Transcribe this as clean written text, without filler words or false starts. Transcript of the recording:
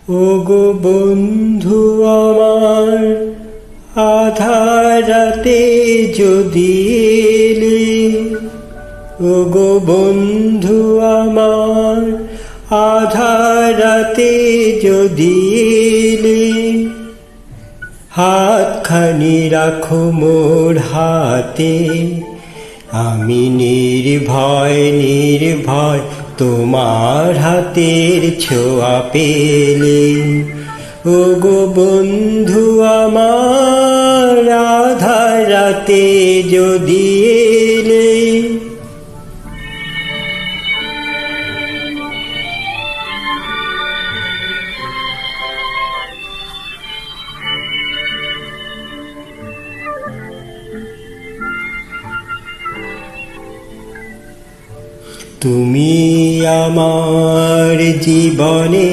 ওগো বন্ধু আমার আধার রাতে যদি এলে, ওগো বন্ধু আমার আধার রাতে যদি এলে, হাতখানি রাখো মোর হাতে, আমি নির্ভয় নির্ভয় তোমার হাতের ছোঁয়া পেলে। ওগো বন্ধু আমার আধার রাতে যদি এলে। তুমি আমার জীবনে